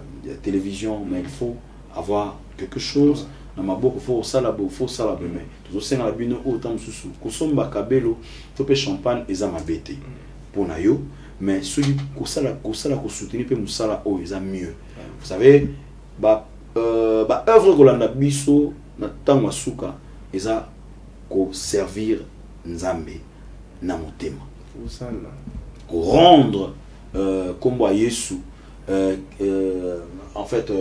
télévision, mais il faut avoir quelque chose na maboko faut ça mais tout ça na bino autant susu ko somba kabelo to pe champagne eza mabete pour na yo mais celui ko sala ko soutenir pe musala o eza mieux. Vous savez ba œuvre kolanda biso na tango suka eza ko servir nzambe na motema ko rendre kombo Yesu en fait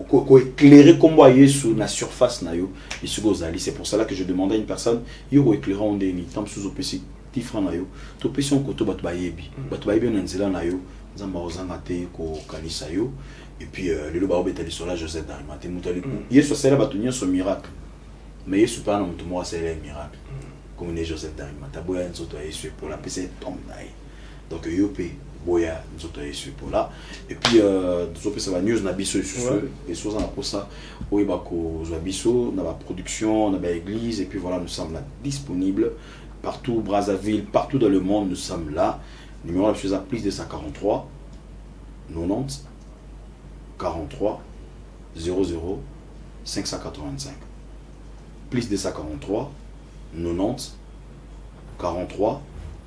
ko éclairer kombo Yesu na surface na yo isugozali. C'est pour cela que je demandais à une personne yo ko éclairer on deni tam suzo pesi tifra na yo to pesi on ko to bat bayebi na nzela na yo nzamba ozanga te ko kanisa yo. Et puis le ba obetali sola Joseph d'Arimathée mutali Yesu sala batunya so miracle mais Yesu pas non moi c'est un miracle comme ne Joseph d'Arimathée boya nzoto Yesu pour la PC tombe naï donc yopé boya nzoto Yesu pour là. Et puis nzoto ça va news na biso sur et choses en pour ça oui ba ko zo biso na ba production na ba église. Et puis voilà, nous sommes là disponibles partout Brazzaville, partout dans le monde, nous sommes là. Numéro de la plus de 143 90 43 00 585 plus de 143 90 43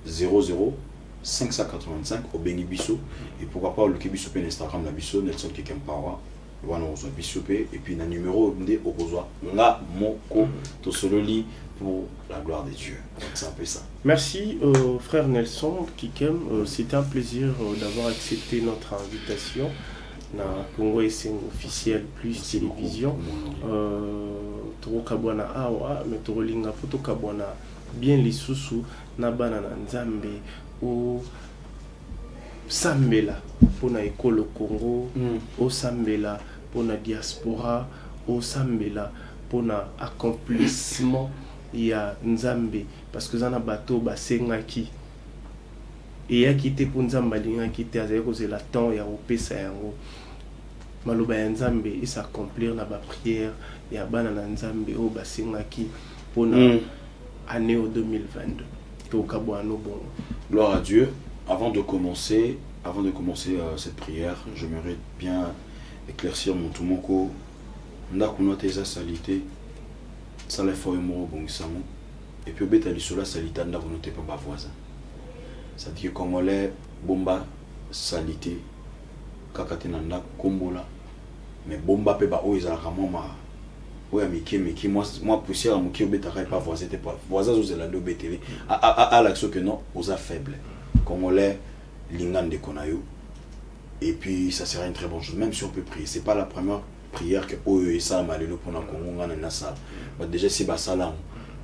00 585 au Bengi Bisso. Et pourquoi pas le Kibisso P Instagram la Bisso Nelson Kikem Power voilà on Bisso P. Et puis un numéro de Okozwa nga moko to sololi pour la gloire de Dieu. C'est un peu ça. Merci frère Nelson Kikem, c'était un plaisir d'avoir accepté notre invitation na Congo SN officiel plus télévision. Toro kabwana awa mais toro linga photo kabwana bien les sous na bana na nzambe o sambela pona ekolo Congo o sambela pona diaspora o sambela pona accomplissement ya nzambe parce que zana bato basengaki et ya kité pour nzamba linga kité azali kozela temps ya opesa yango maloba ya nzambe et s'accomplir na ba prière ya bana na nzambe o basengaki pona année 2022 to kabwano bon. Gloire à Dieu. Avant de commencer cette prière, j'aimerais bien éclaircir mon tout mon ko ndakuna teza salité sala fo mo bongisango et puis obeta lisola salita ndakuna te pa ba voisin. Ça dit que congolais bomba salité kakate nanda kombola mais bomba pe ba o ezala kamoma oya miki moi poussière moki obeta pas voisin te pas voisin zo zelando betele à l'action que non aux faible congolais lingande konayo. Et puis ça sera une très bonne chose même si on peut prier. C'est pas la première prière que oyo ça malelo pour na Congo ngana na sala déjà c'est ba salam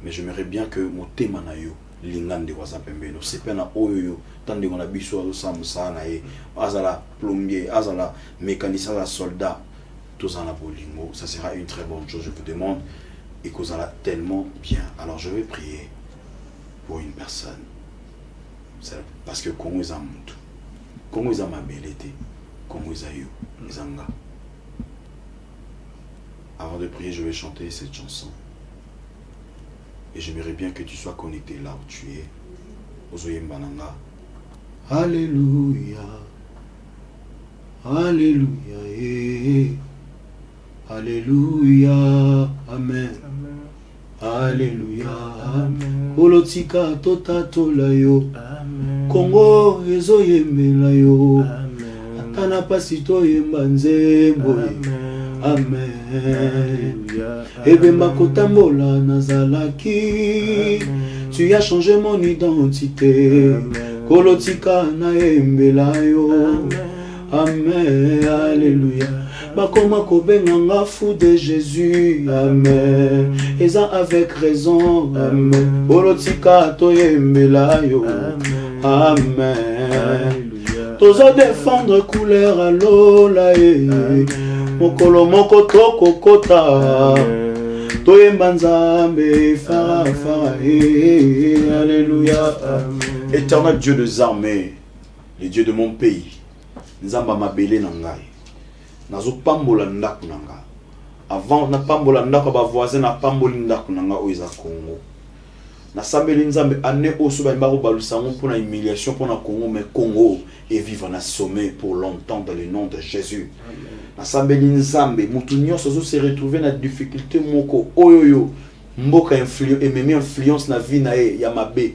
mais j'aimerais bien que mon tema na yo lingande waza pembeno c'est pas na oyo tande on a biso au samsa na e azala plombier azala mécanicien azala soldat tous en la bolingo. Ça sera une très bonne chose, je vous demande, et qu'on a tellement bien. Alors je vais prier pour une personne. Parce que Congo est un monde. Congo est ma bellité. Congo est you. Zanga. Avant de prier, je vais chanter cette chanson. Et j'aimerais bien que tu sois connecté là où tu es. Ozoye Mbananga. Alléluia. Alléluia. Alléluia, Amen. Alléluia, Amen. Olotika tota tolayo. Congo ezo yembela yo. Atana pasito yemba nzembo. Amen. Ebemba kotambola nazalaki. Tu as changé mon identité. Kolotika na yembela yo. Amen. Alléluia. Bakoma kobenganga fou de Jésus, Amen. Eza avec raison, Amen. Bolotika toyembela yo, Amen. Tozo défendre couleur à lola mokolo moko toko kota, toyemba nzambe fara fara, Alléluia. Éternel Dieu des armées, le Dieu de mon pays, nzamba mabele nangai. Nazo pambola ndaku nanga avant na pambola ndako ba voisin na pamboli ndaku nanga oiza Congo Nasambeli nzambe année oso ba mbaro balusango pour la humiliation pour la Congo, mais Congo et vivre en sommet pour longtemps dans le nom de Jésus. Nasambeli nzambe mutunyo sozo se retrouver na difficulté moko oyoyo mboka influence et même influence na vie na ya mabe.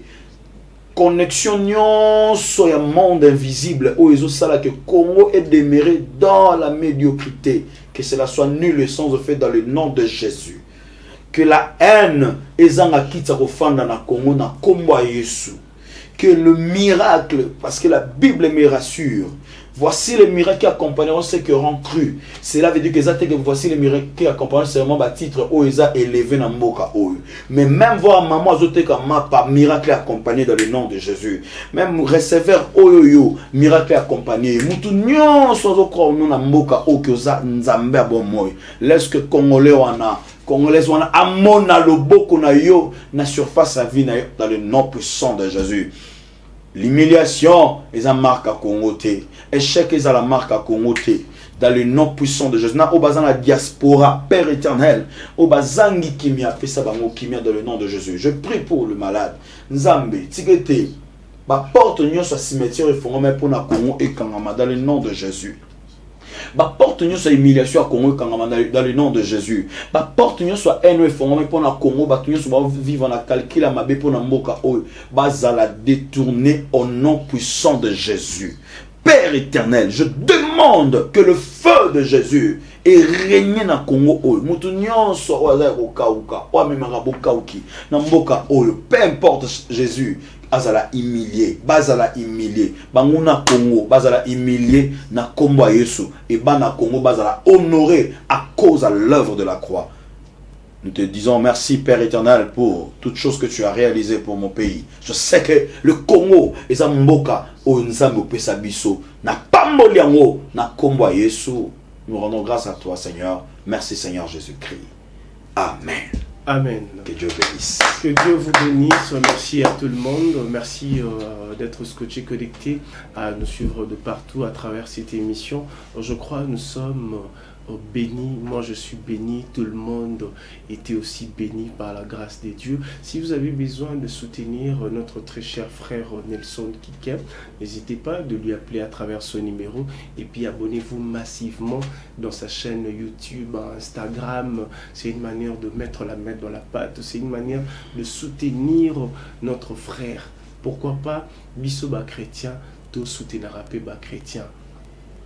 Connexion nyonso ya monde invisible où ils ont que Congo est demeuré dans la médiocrité, que cela soit nul et sans effet dans le nom de Jésus. Que la haine ezanga kitsa kofanda na Congo na kombo Yesu. Que le miracle, parce que la Bible me rassure, voici les miracles qui accompagneront ceux qui auront cru. Cela veut dire que voici les miracles qui accompagneront seulement le titre où ils ont élevé dans Mboka Oyo. Mais même voir maman azote comme par miracle accompagné dans le nom de Jésus. Même recevoir Oyo miracle accompagné. Mutu nyonso zo croire nous na Mboka Oyo oza nzambe abomoy. Laisse que Congolais wana Congolais wana amona loboko na yo na surface à vie na yo dans le nom puissant de Jésus. L'humiliation est la marque à Congo. Échec est la marque à Congo. Dans le nom puissant de Jésus. Au bazan la diaspora, Père éternel. Au bazangi kimia, fait ça bango kimia dans le nom de Jésus. Je prie pour le malade. Nzambe, tigete. Ba porte nyo soit cimetière et font pour na Congo et Kangama dans le nom de Jésus. Ba porte nous soit humiliation à Congo dans le nom de Jésus. Ba porte nous soit haine et formé pour na Congo, ba nous soit vivre na calcul à mabe pour na mboka oyo. Ba za la détourner au nom puissant de Jésus. Père éternel, je demande que le feu de Jésus ait régné na Congo oyo. Mutu nyonso oza ko kauka, o memanga bokauki na mboka oyo. Peu importe Jésus. Bazala humilié, banguna Congo, bazala humilié na kombo Yesu et bana Congo bazala honoré à cause de l'œuvre de la croix. Nous te disons merci Père éternel pour toutes choses que tu as réalisées pour mon pays. Je sais que le Congo est un mboka au nzambe pesa biso na pamboli yango na kombo Yesu. Nous rendons grâce à toi Seigneur. Merci Seigneur Jésus-Christ. Amen. Amen. Que Dieu bénisse. Que Dieu vous bénisse. Merci à tout le monde. Merci d'être scotché, connecté, à nous suivre de partout à travers cette émission. Je crois que nous sommes bénis. Moi, je suis béni. Tout le monde était aussi béni par la grâce de Dieu. Si vous avez besoin de soutenir notre très cher frère Nelson Kikem, n'hésitez pas de lui appeler à travers son numéro et puis abonnez-vous massivement dans sa chaîne YouTube, Instagram. C'est une manière de mettre la main dans la pâte. C'est une manière de soutenir notre frère. Pourquoi pas biso ba chrétien, to soutenir ba chrétien.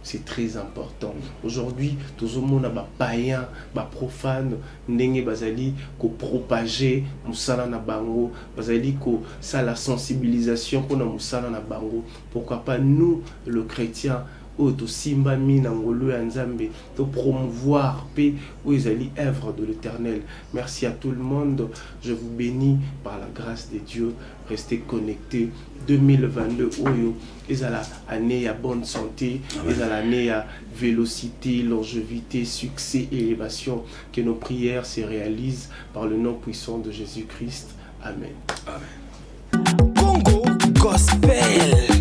C'est très important. Aujourd'hui, tout le monde a païen, profane, ndenge bazali ko propager musala na bango, bazali ko ça la sensibilisation pour na musala na bango. Pourquoi pas nous, le chrétien, to simba mina ngolo ya nzambe, to promouvoir paix où ils allaient œuvre de l'Éternel. Merci à tout le monde. Je vous bénis par la grâce de Dieu. Restez connectés. 2022 oyo ezala année à bonne santé, ezala année à vélocité, longévité, succès, élévation. Que nos prières se réalisent par le nom puissant de Jésus-Christ. Amen. Amen. Congo Gospel.